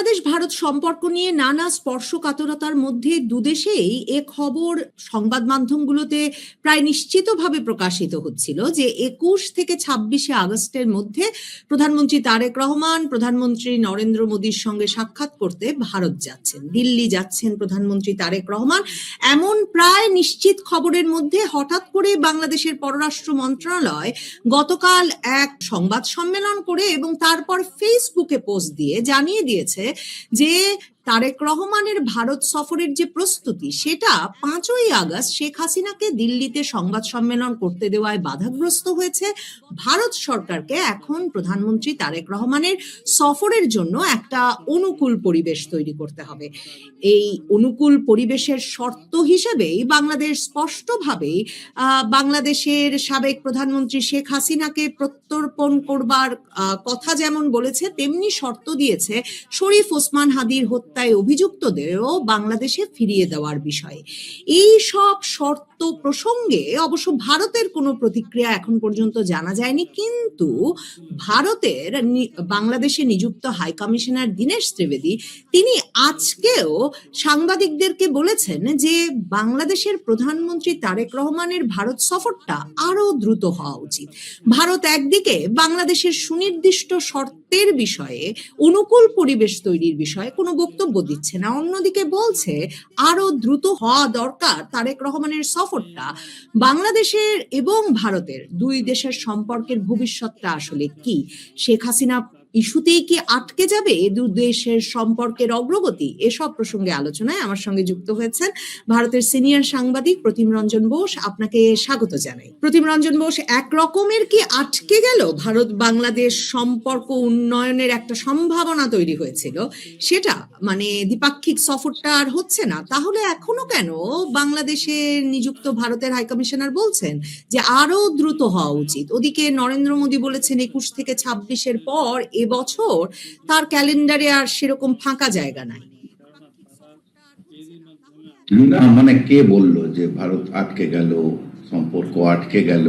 বাংলাদেশ ভারত সম্পর্ক নিয়ে নানা স্পর্শকাতরতার মধ্যে দুদেশেই এ খবর সংবাদ মাধ্যমগুলোতে প্রায় নিশ্চিতভাবে প্রকাশিত হচ্ছিল যে ২১ থেকে ২৬শে আগস্টের মধ্যে প্রধানমন্ত্রী তারেক রহমান প্রধানমন্ত্রী নরেন্দ্র মোদীর সঙ্গে সাক্ষাৎ করতে ভারত যাচ্ছেন, দিল্লি যাচ্ছেন প্রধানমন্ত্রী তারেক রহমান। এমন প্রায় নিশ্চিত খবরের মধ্যে হঠাৎ করে বাংলাদেশের পররাষ্ট্র মন্ত্রণালয় গতকাল এক সংবাদ সম্মেলন করে এবং তারপর ফেসবুকে পোস্ট দিয়ে জানিয়ে দিয়েছে যে তারেক রহমানের ভারত সফরের যে প্রস্তুতি সেটা ৫ই আগস্ট শেখ হাসিনাকে দিল্লিতে সংবাদ সম্মেলন করতে দেওয়ায় বাধাগ্রস্ত হয়েছে। ভারত সরকারকে এখন প্রধানমন্ত্রী তারেক রহমানের সফরের জন্য একটা অনুকূল পরিবেশ তৈরি করতে হবে। এই অনুকূল পরিবেশের শর্ত হিসেবেই বাংলাদেশ স্পষ্টভাবেই বাংলাদেশের সাবেক প্রধানমন্ত্রী শেখ হাসিনাকে প্রত্যর্পণ করবার কথা যেমন বলেছে, তেমনি শর্ত দিয়েছে শরীফ ওসমান হাদির হত্যায় অভিযুক্তদেরও বাংলাদেশে ফিরিয়ে দেওয়ার বিষয়ে। এই সব শর্ত প্রসঙ্গে অবশ্য ভারতের কোনো প্রতিক্রিয়া এখন পর্যন্ত জানা যায়নি, কিন্তু ভারতের বাংলাদেশে নিযুক্ত হাই কমিশনার দীনেশ ত্রিবেদী তিনি আজকেও সাংবাদিকদেরকে বলেছেন যে বাংলাদেশের প্রধানমন্ত্রী তারেক রহমানের ভারত সফরটা আরো দ্রুত হওয়া উচিত। ভারত একদিকে বাংলাদেশের সুনির্দিষ্ট শর্তের বিষয়ে অনুকূল পরিবেশ তৈরির বিষয়ে কোনো বক্তব্য দিচ্ছে না, অন্যদিকে বলছে আরো দ্রুত হওয়া দরকার তারেক রহমানের সফরটা। বাংলাদেশের এবং ভারতের দুই দেশের সম্পর্কের ভবিষ্যৎটা আসলে কি? শেখ হাসিনা ইস্যুতেই কি আটকে যাবে দুই দেশের সম্পর্কের অগ্রগতি? এসব প্রসঙ্গে আলোচনায় আমার সঙ্গে যুক্ত হয়েছেন ভারতের সিনিয়র সাংবাদিক প্রতিম রঞ্জন বোস। আপনাকে স্বাগত জানাই। প্রতিম রঞ্জন বোস, এক রকমের কি আটকে গেল ভারত বাংলাদেশ সম্পর্ক উন্নয়নের একটা সম্ভাবনা তৈরি হয়েছিল, সেটা মানে দ্বিপাক্ষিক সফরটা আর হচ্ছে না, তাহলে এখনো কেন বাংলাদেশে নিযুক্ত ভারতের হাইকমিশনার বলছেন যে আরো দ্রুত হওয়া উচিত? ওদিকে নরেন্দ্র মোদী বলেছেন ২১ থেকে ২৬-এর পর এবছর তার ক্যালেন্ডারে আর সেরকম ফাঁকা জায়গা নাই। মানে কে বললো যে ভারত আটকে গেল, সম্পর্ক আটকে গেল?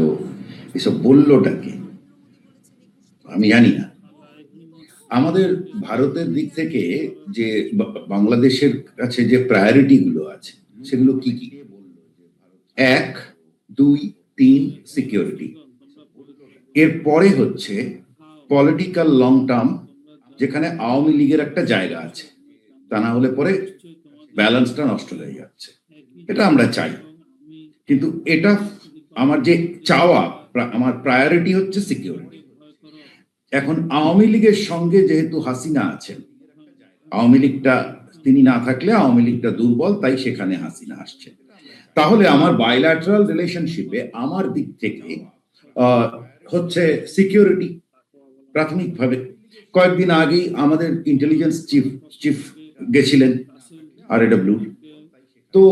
এসব বললোটা কে? আমি জানি না। আমাদের ভারতের দিক থেকে যে বাংলাদেশের কাছে যে প্রায়োরিটি গুলো আছে সেগুলো কি কি? ১, ২, ৩ সিকিউরিটি। এরপরে হচ্ছে পলিটিক্যাল লং টার্ম, যেখানে আওয়ামী লীগের একটা জায়গা আছে, তা না হলে পরে ব্যালেন্সটা নষ্ট হয়ে যাচ্ছে। এটা আমরা চাই, কিন্তু এটা আমার যে চাওয়া, আমার প্রায়োরিটি হচ্ছে সিকিউরিটি। এখন আওয়ামী লীগের সঙ্গে যেহেতু হাসিনা আছেন, আওয়ামী লীগটা তিনি না থাকলে আওয়ামী লীগটা দুর্বল, তাই সেখানে হাসিনা আসছে। তাহলে আমার বাইল্যাটারাল রিলেশনশিপে আমার দিক থেকে হচ্ছে সিকিউরিটি প্রাথমিকভাবে। কয়েকদিন আগেই আমাদের ইন্টেলিজেন্স চিফ গেছিলেন RAW, তো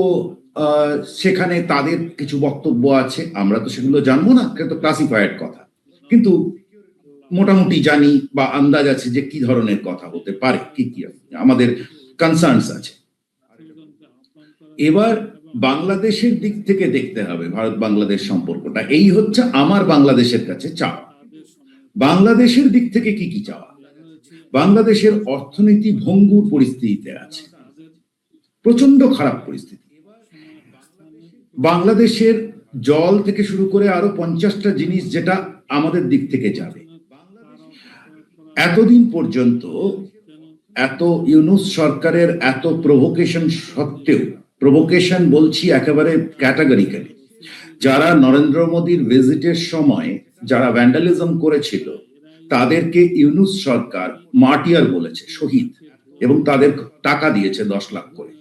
সেখানে তাদের কিছু বক্তব্য আছে, আমরা তো সেগুলো জানবো না, কিন্তু ক্লাসিফাইড কথা, কিন্তু মোটামুটি জানি বা আন্দাজ আছে যে কি ধরনের কথা হতে পারে, কি কি আমাদের কনসার্নস আছে। এবার বাংলাদেশের দিক থেকে দেখতে হবে ভারত বাংলাদেশ সম্পর্কটা। এই হচ্ছে আমার বাংলাদেশের কাছে চাওয়া। বাংলাদেশের দিক থেকে কি কি চাওয়া? বাংলাদেশের অর্থনীতি ভঙ্গুর পরিস্থিতিতে আছে, প্রচন্ড খারাপ পরিস্থিতি। বাংলাদেশের জল থেকে শুরু করে আরো 50টা জিনিস যেটা আমাদের দিক থেকে যাবে। এতদিন পর্যন্ত এত ইউনূস সরকারের এত প্রভোকেশন সত্ত্বেও, প্রভোকেশন বলছি একেবারে ক্যাটাগরিক্যালি, যারা নরেন্দ্র মোদীর ভিজিটের সময় যারা ভ্যান্ডালিজম করেছিল তাদেরকে ইউনূস সরকার মার্টিয়ার বলেছে, শহীদ, এবং তাদের টাকা দিয়েছে 10 লাখ করে।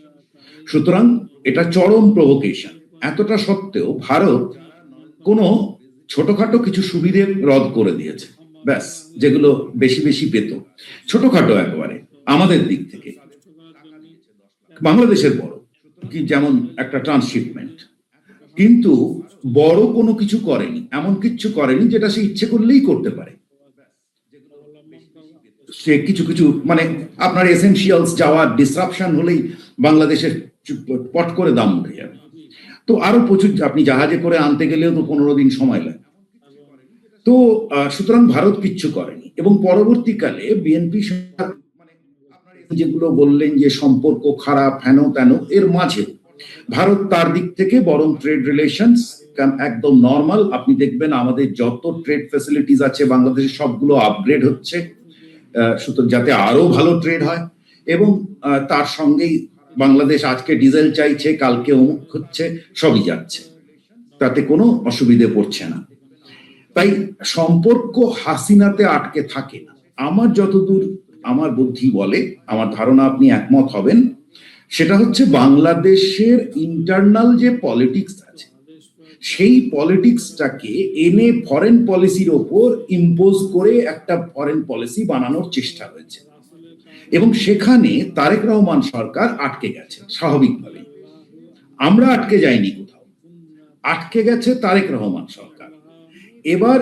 সুতরাং এটা চরম প্রভোকেশন। এতটা সত্ত্বেও ভারত কোনো ছোটখাটো কিছু সুবিধে রদ করে দিয়েছে, ব্যাস, যেগুলো বেশি বেশি পেত, ছোটখাটো একেবারে আমাদের দিক থেকে। বাংলাদেশের বড় কি, যেমন একটা ট্রান্সশিপমেন্ট, কিন্তু বড় কোনো কিছু করেনি, এমন কিছু করেনি যেটা সে ইচ্ছে করলেই করতে পারে। সে কিছু কিছু মানে আপনার এসেনশিয়ালস যাওয়ার ডিসরাপশন হলেই বাংলাদেশের পট করে দাম উঠে যাবে। তো আরো প্রচুর, আপনি জাহাজে করে আনতে গেলেও তো 15 দিন সময় লাগে। তো সুতরাং ভারত কিচ্ছু করেনি, এবং পরবর্তীকালে বিএনপি যেগুলো বললেন যে সম্পর্ক খারাপ হেন তেন, এর মাঝে ভারত তার দিক থেকে বরং ট্রেড রিলেশনস একদম নর্মাল। আপনি দেখবেন আমাদের যত ট্রেড ফ্যাসিলিটিস আছে বাংলাদেশে সবগুলো আপগ্রেড হচ্ছে, সুতরাং যাতে আরো ভালো ট্রেড হয়। এবং তার সঙ্গেই বাংলাদেশ আজকে ডিজেল চাইছে, কালকে অমুক হচ্ছে, সবই যাচ্ছে, তাতে কোনো অসুবিধে পড়ছে না। তাই সম্পর্ক হাসিনাতে আটকে থাকে না। আমার যতদূর আমার বুদ্ধি বলে, আমার ধারণা আপনি একমত হবেন, সেটা হচ্ছে বাংলাদেশের ইন্টারনাল যে পলিটিক্স আছে সেই পলিটিক্সটাকে এনে ফরেন পলিসির ওপর ইম্পোজ করে একটা ফরেন পলিসি বানানোর চেষ্টা হয়েছে, এবং সেখানে তারেক রহমান সরকার আটকে গেছে। স্বাভাবিকভাবে আমরা আটকে যাইনি কোথাও, আটকে গেছে তারেক রহমান সরকার। এবার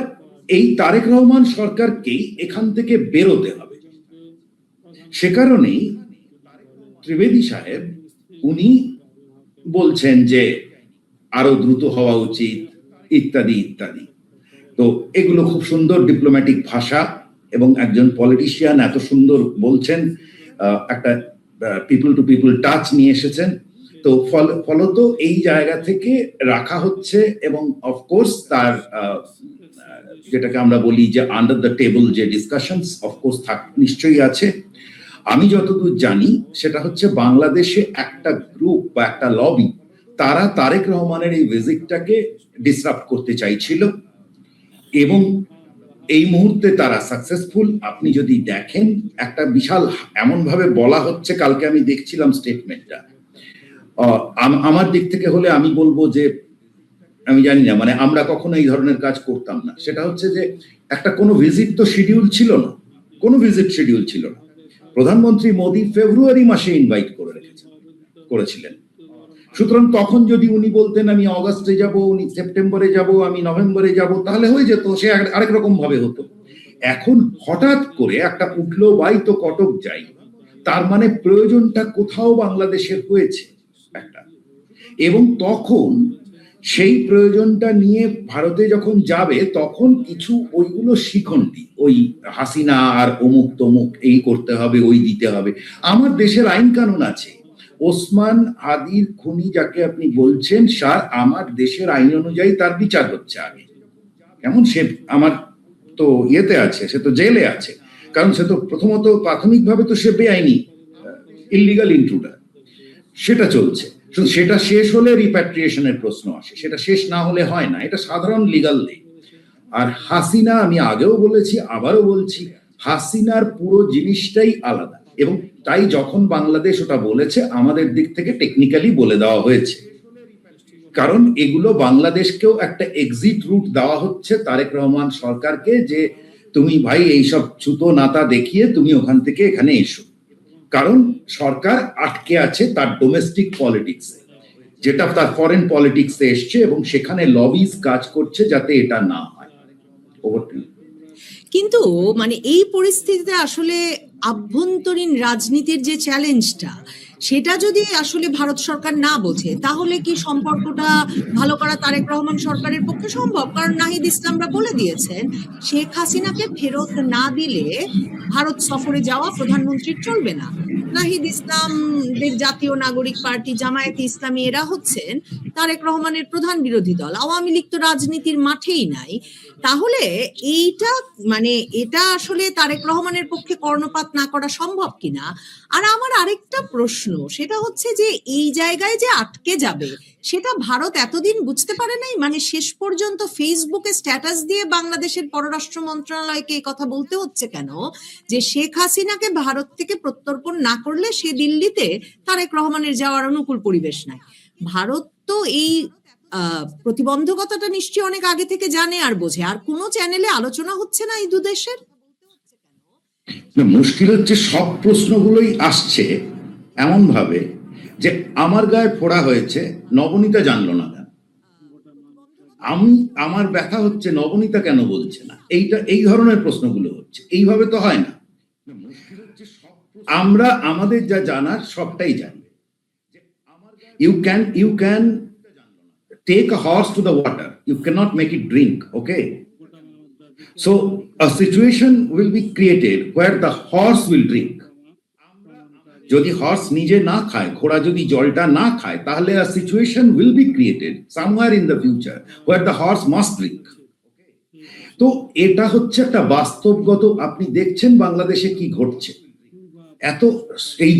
এই তারেক রহমান সরকারকেই এখান থেকে বেরোতে হবে। সে কারণেই ত্রিবেদী সাহেব উনি বলছেন যে আরো দ্রুত হওয়া উচিত ইত্যাদি ইত্যাদি। তো এগুলো খুব সুন্দর ডিপ্লোম্যাটিক ভাষা, এবং একজন পলিটিশিয়ান এত সুন্দর বলছেন, একটা পিপল টু পিপল টাচ নিয়ে এসেছেন। তো ফলত এই জায়গা থেকে রাখা হচ্ছে, এবং অফকোর্স তার যেটাকে আমরা বলি যে আন্ডার দ্য টেবল যে ডিসকাশনস অফকোর্স নিশ্চয়ই আছে। আমি যতদূর জানি সেটা হচ্ছে বাংলাদেশে একটা গ্রুপ বা একটা লবি, তারা তারেক রহমানের এই ভিজিটটাকে ডিসরাপ্ট করতে চাইছিল, এবং এই মুহূর্তে তারা সাকসেসফুল। আপনি যদি দেখেন একটা বিশাল এমন ভাবে বলা হচ্ছে, কালকে আমি দেখছিলাম স্টেটমেন্টটা, আমার দিক থেকে হলে আমি বলবো যে আমি জানি না, মানে আমরা কখনো এই ধরনের কাজ করতাম না। সেটা হচ্ছে যে একটা কোনো ভিজিট তো শিডিউল ছিল না, কোনো ভিজিট শিডিউল ছিল না। প্রধানমন্ত্রী মোদী ফেব্রুয়ারি মাসে ইনভাইট করেছিলেন। সুতরাং তখন যদি উনি বলতেন আমি অগাস্টে যাব, উনি সেপ্টেম্বরে যাব, আমি নভেম্বরে যাব, তাহলে হয়ে যেত, সে আরেক রকম ভাবে হতো। এখন হঠাৎ করে একটা উঠলো বাই তো কটক যাই, তার মানে প্রয়োজনটা কোথাও বাংলাদেশের হয়েছে একটা, এবং তখন সেই প্রয়োজনটা নিয়ে ভারতে যখন যাবে তখন কিছু ওইগুলো শিখন্ডি, ওই হাসিনা আর অমুক তমুক এই করতে হবে, ওই দিতে হবে। আমার দেশের আইন কানুন আছে, ওসমান হাদির খুনি যাকে আপনি বলছেন স্যার, আমার দেশের আইন অনুযায়ী তার বিচার হচ্ছে আগে। কেমন সে আমার তো ইয়েতে আছে, সে তো জেলে আছে, কারণ সে তো প্রথমত প্রাথমিকভাবে তো সে বেআইনি ইললিগাল ইন্ট্রুডার, সেটা চলছে। সেটা শেষ হলে রিপ্যাট্রিয়েশনের প্রশ্ন আসে, সেটা শেষ না হলে হয় না, এটা সাধারণ লিগাল লে। আর হাসিনা, আমি আগেও বলেছি আবারও বলছি, হাসিনার পুরো জিনিসটাই আলাদা, এবং তাই যখন বাংলাদেশ ওটা বলেছে আমাদের দিক থেকে টেকনিক্যালি বলে দেওয়া হয়েছে, কারণ এগুলো বাংলাদেশকেও একটা এক্সিট রুট দেওয়া হচ্ছে তারেক রহমান সরকারকে, যে তুমি ভাই এইসব ছুতো নাতা দেখিয়ে তুমি ওখান থেকে এখানে এসো, কারণ সরকার আটকে আছে তার ডোমেস্টিক পলিটিক্সে, যেটা তার ফরেন পলিটিক্সে এসছে, এবং সেখানে লবিজ কাজ করছে যাতে এটা না হয়। কিন্তু মানে এই পরিস্থিতিতে আসলে আভ্যন্তরীণ রাজনীতির যে চ্যালেঞ্জটা, সেটা যদি আসলে ভারত সরকার না বোঝে, তাহলে কি সম্পর্কটা ভালো করা তারেক রহমান সরকারের পক্ষে সম্ভব? কারণ নাহিদ ইসলামরা বলে দিয়েছেন শেখ হাসিনাকে ফেরত না দিলে ভারত সফরে যাওয়া প্রধানমন্ত্রীর চলবে না। নাহিদ ইসলামদের জাতীয় নাগরিক পার্টি, জামায়াতে ইসলামী, এরা হচ্ছেন তারেক রহমানের প্রধান বিরোধী দল। আওয়ামী লীগ তো রাজনীতির মাঠেই নাই। তাহলে এইটা মানে এটা আসলে তারেক রহমানের পক্ষে কর্ণপাত না করা সম্ভব কিনা? আর আমার আরেকটা প্রশ্ন, সেটা হচ্ছে যে এই জায়গায় যে আটকে যাবে সেটা ভারত এতদিন বুঝতে পারে নাই? মানে শেষ পর্যন্ত ফেসবুকে স্ট্যাটাস দিয়ে বাংলাদেশের পররাষ্ট্র মন্ত্রণালয়কে এই কথা বলতে হচ্ছে কেন যে শেখ হাসিনাকে ভারত থেকে প্রত্যর্পণ না করলে সে দিল্লিতে তারেক রহমানের যাওয়ার অনুকূল পরিবেশ নাই। ভারত তো এই প্রতিবন্ধকতাটা নিশ্চয়ই অনেক আগে থেকে জানে আর বোঝে, আর কোনো চ্যানেলে আলোচনা হচ্ছে না এই দুদেশের? মুশকিল হচ্ছে সব প্রশ্নগুলোই আসছে এমন ভাবে যে আমার গায়ে ফোড়া হয়েছে, নবনীতা জানলো না কেন, আমার ব্যথা হচ্ছে নবনীতা কেন বলছে না, এই ধরনের প্রশ্নগুলো হচ্ছে। এইভাবে তো হয় না। আমরা আমাদের যা জানার সবটাই জানি। you can take a horse to the water, you cannot make it drink, okay? So a situation will be created where the horse will drink. যদি হর্স নিজে না খায়, ঘোড়া যদি জলটা না খায়, তাহলে a situation will be created somewhere in the future where the horse must drink. তো এটা হচ্ছে একটা বাস্তবগত, আপনি দেখছেন বাংলাদেশে কি ঘটছে। এত এই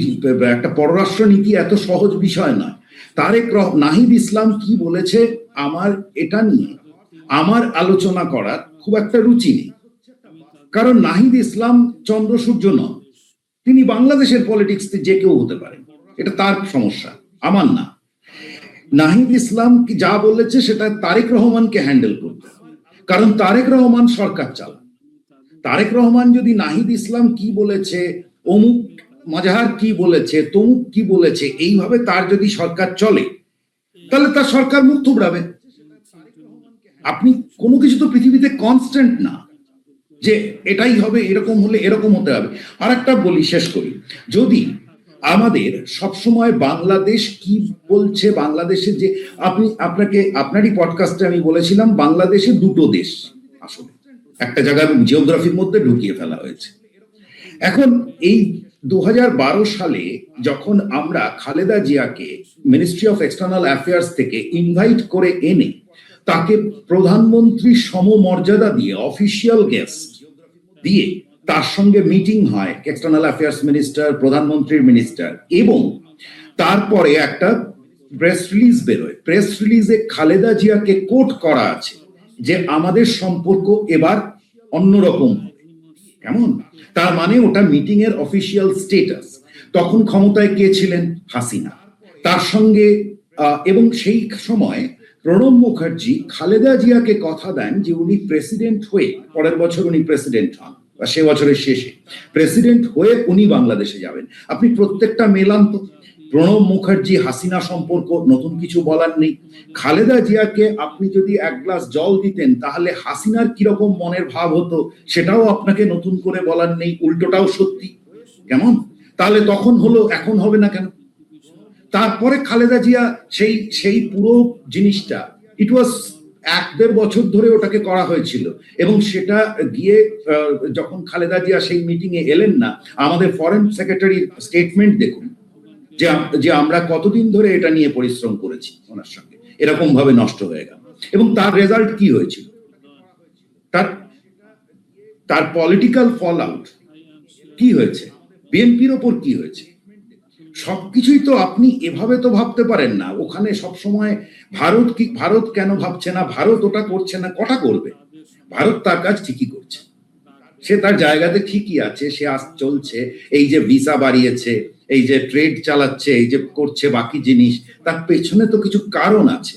একটা পররাষ্ট্র নীতি এত সহজ বিষয় নয়। নাহিদ ইসলাম কি বলেছে আমার এটা নিয়ে আমার আলোচনা করার খুব একটা রুচি নেই, কারণ নাহিদ ইসলাম চন্দ্র সূর্য নন। তিনি বাংলাদেশের পলিটিক্স যে কেউ হতে পারেন, এটা তার সমস্যা, আমার না। নাহিদ ইসলাম কি যা বলেছে সেটা তারেক রহমানকে হ্যান্ডেল করতে হবে, কারণ তারেক রহমান সরকার চালান। তারেক রহমান যদি নাহিদ ইসলাম কি বলেছে, অমুক মজাহার কি বলেছে, তমুক কি বলেছে, এইভাবে তার যদি সরকার চলে, তাহলে তার সরকার মুখ থুবড়াবে। আপনি কোনো কিছু তো পৃথিবীতে কনস্ট্যান্ট না যে এটাই হবে, এরকম হলে এরকম হতে হবে। আর একটা বলি, শেষ করি, যদি আমাদের সবসময় বাংলাদেশ কি বলছে, বাংলাদেশে যে আপনারই পডকাস্টে আমি বলেছিলাম বাংলাদেশে দুটো দেশ আসলে একটা জায়গার জিওগ্রাফির মধ্যে ঢুকিয়ে ফেলা হয়েছে। এখন এই 2012 সালে যখন আমরা খালেদা জিয়াকে মিনিস্ট্রি অফ এক্সটার্নাল অ্যাফেয়ার্স থেকে ইনভাইট করে এনে তাকে প্রধানমন্ত্রীর সমমর্যাদা দিয়ে অফিসিয়াল গেস্ট দিয়ে তার সঙ্গে মিটিং হয়, এক্সটার্নাল অ্যাফেয়ার্স মিনিস্টার, প্রধানমন্ত্রীর মিনিস্টার, এবং তারপরে একটা প্রেস রিলিজ বেরোয়। প্রেস রিলিজে খালেদা জিয়াকে কোট করা আছে যে আমাদের সম্পর্ক এবার অন্যরকম হবে। কেমন? তার মানে ওটা মিটিং এর অফিসিয়াল স্টেটাস। তখন ক্ষমতায় কে ছিলেন? হাসিনা। তার সঙ্গে এবং সেই সময় প্রণব মুখার্জি খালেদা জিয়াকে কথা দেন যে উনি প্রেসিডেন্ট হয়ে, পরের বছর উনি প্রেসিডেন্ট হন বা সে বছরের শেষে প্রেসিডেন্ট হয়ে উনি বাংলাদেশে যাবেন। আপনি প্রত্যেকটা মেলান তো। প্রণব মুখার্জি হাসিনা সম্পর্ক নতুন কিছু বলার নেই। খালেদা জিয়াকে আপনি যদি এক গ্লাস জল দিতেন তাহলে হাসিনার কিরকম মনের ভাব হতো সেটাও আপনাকে নতুন করে বলার নেই, উল্টোটাও সত্যি। কেমন? তাহলে তখন হলো, এখন হবে না কেন? তারপরে খালেদা জিয়া সেই পুরো জিনিসটা, ইট ওয়াজ 1-1.5 বছর ধরে ওটাকে করা হয়েছিল, এবং সেটা গিয়ে যখন খালেদা জিয়া সেই মিটিং এ এলেন না, আমাদের ফরেন সেক্রেটারির স্টেটমেন্ট দেখুন যে আমরা কতদিন ধরে এটা নিয়ে পরিশ্রম করেছি, ওনার সঙ্গে এরকম ভাবে নষ্ট হয়ে গেল। এবং তার রেজাল্ট কি হয়েছিল, তার পলিটিক্যাল ফল আউট কি হয়েছে, বিএনপির ওপর কি হয়েছে, সবকিছুই তো আপনি এভাবে তো ভাবতে পারেন না। ওখানে সবসময় ভারত কেন ভাবছে না, ভারত ওটা করছে না, কটা করবে? ভারত তার কাজ ঠিকই করছে, সে তার জায়গাতে ঠিকই আছে, সে চলছে। এই যে ভিসা বাড়িয়েছে, এই যে ট্রেড চালাচ্ছে, এই যে করছে বাকি জিনিস, তার পেছনে তো কিছু কারণ আছে।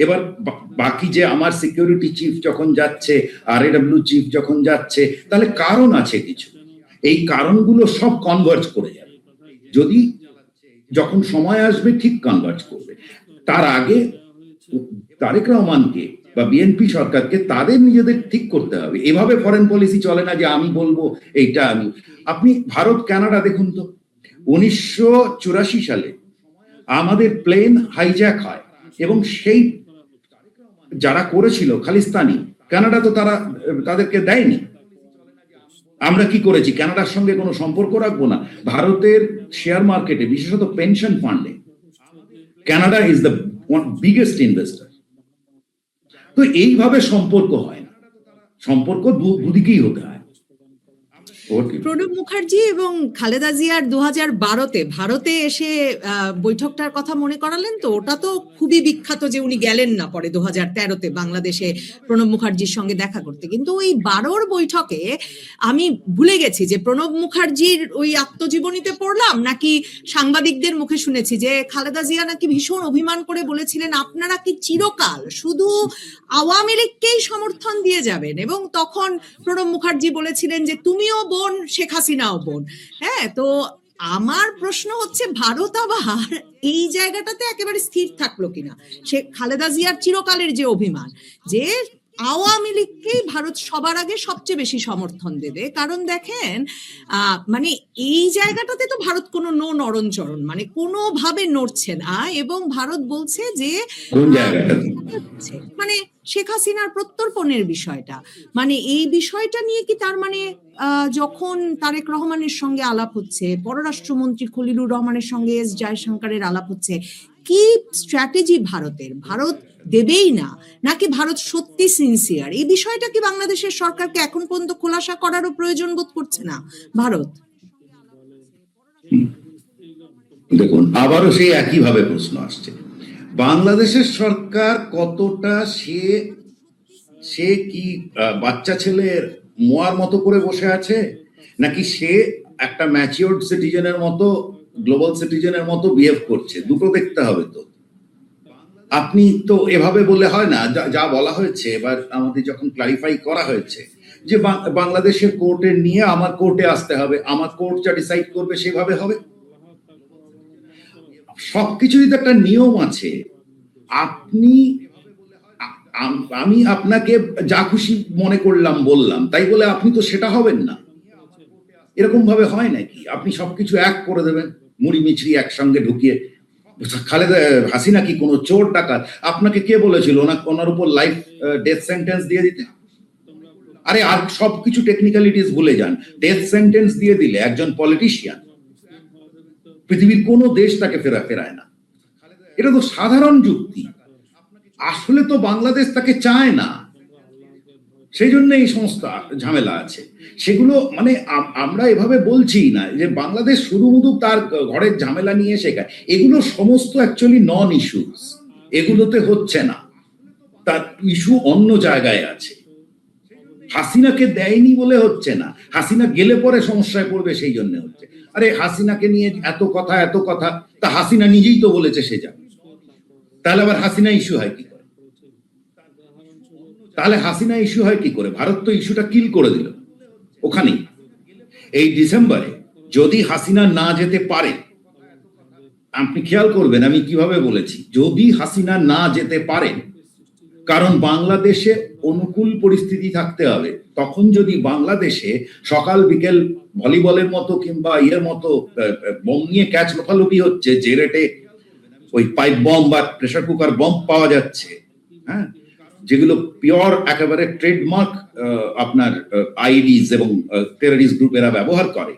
এবার বাকি যে আমার সিকিউরিটি চিফ যখন যাচ্ছে, RAW চিফ যখন যাচ্ছে, তাহলে কারণ আছে কিছু। এই কারণগুলো সব কনভার্জ করে যাবে, যদি যখন সময় আসবে ঠিক কনভার্জ করবে। তার আগে তারেক রহমানকে বা বিএনপি সরকারকে তাদের নিজেদের ঠিক করতে হবে। এভাবে ফরেন পলিসি চলে না যে আমি বলবো এইটা আমি। আপনি ভারত কানাডা দেখুন তো, 1984 সালে আমাদের প্লেন হাইজ্যাক হয়, এবং সেই যারা করেছিল খালিস্তানি, কানাডা তো তাদেরকে দেয়নি। আমরা কি করেছি? কানাডার সঙ্গে কোনো সম্পর্ক রাখবো না। ভারতের শেয়ার মার্কেটে, বিশেষত পেনশন ফান্ডে, Canada is the biggest investor. তো এইভাবে সম্পর্ক হয় না, সম্পর্ক দুদিকেই হতে হয়। প্রণব মুখার্জি এবং খালেদা জিয়ার 2012-তে ভারতে এসে বৈঠকটার কথা মনে করালেন তো, ওটা তো খুবই বিখ্যাত যে উনি গেলেন না পরে 2013-তে বাংলাদেশে প্রণব মুখার্জির সঙ্গে দেখা করতে। কিন্তু ওই 12 বৈঠকে আমি ভুলে গেছি যে প্রণব মুখার্জির ওই আত্মজীবনীতে পড়লাম নাকি সাংবাদিকদের মুখে শুনেছি যে খালেদা জিয়া নাকি ভীষণ অভিমান করে বলেছিলেন আপনারা কি চিরকাল শুধু আওয়ামী লীগকেই সমর্থন দিয়ে যাবেন, এবং তখন প্রণব মুখার্জি বলেছিলেন যে তুমিও বোন, শেখ হাসিনাও বোন। হ্যাঁ, তো আমার প্রশ্ন হচ্ছে ভারত আবার এই জায়গাটাতে একেবারে স্থির থাকলো কিনা? সে খালেদা জিয়ার চিরকালের যে অভিমান যে আওয়ামী লীগকেই ভারত সবার আগে সবচেয়ে বেশি সমর্থন দেবে, কারণ দেখেন মানে এই জায়গাটাতে তো ভারত কোনো নড়নচড়ন মানে কোনোভাবে নড়ছে না, এবং ভারত বলছে যে কোন জায়গাটাতে? মানে শেখ হাসিনার প্রত্যর্পণের বিষয়টা, মানে এই বিষয়টা নিয়ে কি তার মানে যখন তারেক রহমানের সঙ্গে আলাপ হচ্ছে, পররাষ্ট্রমন্ত্রী খলিলুর রহমানের সঙ্গে এস জয়শঙ্করের আলাপ হচ্ছে, কি স্ট্র্যাটেজি ভারতের? ভারত দেবেই না, নাকি ভারত সত্যি সিনসিয়ার? এই বিষয়টা কি বাংলাদেশের সরকারকে এখন পর্যন্ত খোলাসা করারও প্রয়োজন বোধ করছে না ভারত? দেখুন, আবারও সেই একইভাবে প্রশ্ন আসছে, বাংলাদেশের সরকার কতটা সে সে কি বাচ্চা ছেলের মোয়ার মতো করে বসে আছে, নাকি সে একটা ম্যাচিওরড সিটিজেনের মতো, গ্লোবাল সিটিজেনের মতো বিহেভ করছে? দুটো দেখতে হবে তো। আপনি তো এভাবে বললে হয় না। যা বলা হয়েছে এবার আমাদের যখন ক্লারিফাই করা হয়েছে যে বাংলাদেশের কোর্টে নিয়ে আমার কোর্টে আসতে হবে, আমার কোর্ট যা ডিসাইড করবে সেভাবে হবে। সবকিছুরই তো একটা নিয়ম আছে। আপনি আমি আপনাকে যা খুশি মনে করলাম বললাম, তাই বলে আপনি তো সেটা হবেন না। এরকম ভাবে হয় নাকি আপনি সবকিছু এক করে দেবেন, মুড়ি মিছরি একসঙ্গে ঢুকিয়ে? খালেদা হাসিনা কি কোনো চোর ডাকাত? আপনাকে কে বলেছিল ওনার উপর লাইফ ডেথ সেন্টেন্স দিয়ে দিতে? আরে আর সবকিছু টেকনিক্যালিটিস ভুলে যান, ডেথ সেন্টেন্স দিয়ে দিলে একজন পলিটিশিয়ান, পৃথিবীর কোনো দেশ তাকে ফেরায় না। এটা তো সাধারণ যুক্তি। আসলে তো বাংলাদেশ তাকে চায় না, সেই জন্য এই সমস্ত ঝামেলা আছে। সেগুলো মানে আমরা এভাবে বলছি না যে বাংলাদেশ শুধুমুধু তার ঘরের ঝামেলা নিয়ে শেখায়, এগুলো সমস্ত অ্যাকচুয়ালি নন ইস্যুস, এগুলোতে হচ্ছে না, তার ইস্যু অন্য জায়গায় আছে। হাসিনাকে দেয়নি বলে হচ্ছে না, হাসিনা গেলে পরে সমস্যায় পড়বে সেই জন্য হচ্ছে। আরে হাসিনাকে নিয়ে এত কথা, তা হাসিনা নিজেই তো বলেছে সে যাবে, তাহলে আবার হাসিনা ইস্যু হয় কি করে? ভারত তো ইস্যুটা কিল করে দিল ওখানেই। এই ডিসেম্বরে যদি হাসিনা না যেতে পারে, আপনি খেয়াল করবেন আমি কিভাবে বলেছি, যদি হাসিনা না যেতে পারে, কারণ বাংলাদেশে অনুকূল পরিস্থিতি থাকতে হবে। তখন যদি বাংলাদেশে সকাল বিকেল ভলিবলের মতো কিংবা ইয়ের মতো বম নিয়ে ক্যাচ লোফালুপি হচ্ছে, যে রেটে ওই পাইপ বম বা প্রেসার কুকার বম পাওয়া যাচ্ছে, হ্যাঁ, যেগুলো পিওর একেবারে ট্রেডমার্ক আপনার আইডিস এবং টেররিস্ট গ্রুপেরা ব্যবহার করে,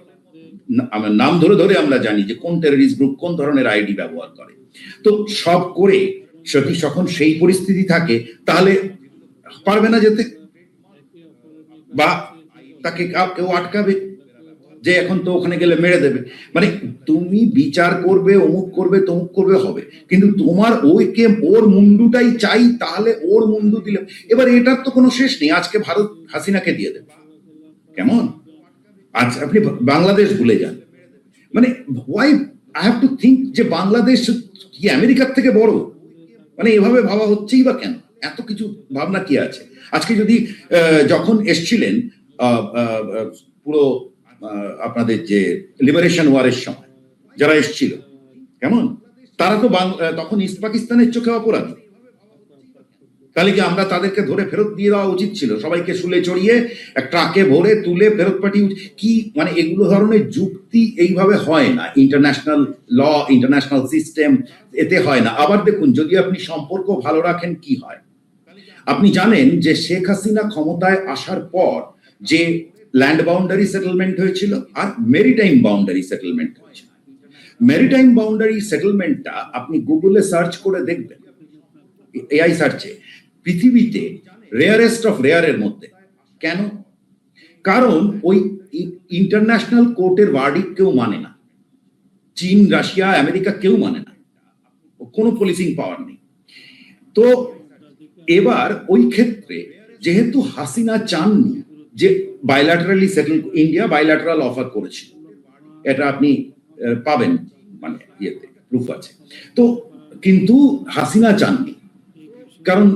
নাম ধরে ধরে আমরা জানি যে কোন টেররিস্ট গ্রুপ কোন ধরনের আইডি ব্যবহার করে। তো সব করে যদি যখন সেই পরিস্থিতি থাকে, তাহলে পারবে না যেতে, বা তাকে কেউ আটকাবে যে এখন তো ওখানে গেলে মেরে দেবে। মানে তুমি বিচার করবে, অমুক করবে, তমুক করবে, হবে, কিন্তু তোমার ওর মুন্ডুটাই চাই, তাহলে ওর মুন্ডু দিলে এবার এটার তো কোনো শেষ নেই। আজকে ভারত হাসিনাকে দিয়ে দেবে, কেমন? আচ্ছা, আপনি বাংলাদেশ ভুলে যান, মানে why I have to think যে বাংলাদেশ কি আমেরিকার থেকে বড়? মানে এভাবে ভাবা হচ্ছেই বা কেন? এত কিছু ভাবনা কি আছে? আজকে যদি যখন এসছিলেন পুরো আপনাদের যে লিবারেশন ওয়ারের সময় যারা এসছিল, কেমন, তারা তো তখন ইস্ট পাকিস্তানের চোখে অপরাধী। তাহলে কি আমরা তাদেরকে ধরে ফেরত দিয়ে দেওয়া উচিত ছিল? সবাইকে শুলে চড়িয়ে এক ট্রাকে ভরে তুলে ফেরত পাঠিয়ে কি? মানে এগুলো ধরনের যুক্তি এইভাবে হয় না। ইন্টারন্যাশনাল ল, ইন্টারন্যাশনাল সিস্টেম, এতে হয় না। আবার দেখুন, যদি আপনি সম্পর্ক ভালো রাখেন কি হয়, আপনি জানেন যে শেখ হাসিনা ক্ষমতায় আসার পর যে ল্যান্ড বাউন্ডারি সেটেলমেন্ট হয়েছিল আর মেরিটাইম বাউন্ডারি সেটেলমেন্ট হয়েছিল। মেরিটাইম বাউন্ডারি সেটেলমেন্টটা আপনি গুগলে সার্চ করে দেখবেন, এআই সার্চে, পৃথিবীতে রেয়ারেস্ট অফ রেয়ারের মধ্যে। কেন? কারণ ওই ইন্টারন্যাশনাল কোর্টের ভার্ডিক্ট কেউ মানে না, চীন, রাশিয়া, আমেরিকা কেউ মানে না, কোনো পুলিশিং পাওয়ার নেই। তো এবার ওই ক্ষেত্রে যেহেতু হাসিনা চাননি যে bilaterally settle, India bilateral offer করেছিল, এটা আপনি পাবেন, মানে ইয়েতে প্রুফ আছে। তো কিন্তু হাসিনা চাননি, কারণ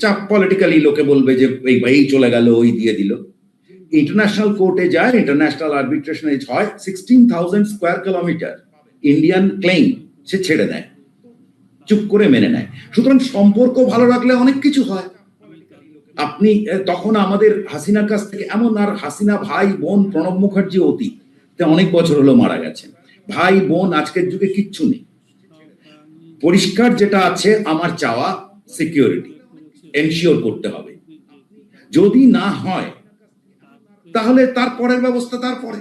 চাপ, পলিটিক্যালি লোকে বলবে যে এই চলে গেল, ওই দিয়ে দিল। ইন্টারন্যাশনাল কোর্টে যায়, ইন্টারন্যাশনাল আরবিট্রেশনে হয়, 16,000 স্কোয়ার কিলোমিটার ইন্ডিয়ান ক্লেইম সে ছেড়ে দেয়, চুপ করে মেনে নেয়। সুতরাং সম্পর্ক ভালো রাখলে অনেক কিছু হয়। আপনি তখন আমাদের হাসিনার কাছ থেকে এমন, আর হাসিনা ভাই বোন, প্রণব মুখার্জি অতীত অনেক বছর হলো মারা গেছেন, ভাই বোন আজকের যুগে কিচ্ছু নেই। পরিষ্কার যেটা আছে, আমার চাওয়া সিকিউরিটি এনশিওর করতে হবে। যদি না হয় তাহলে তার পরের ব্যবস্থা তারপরে।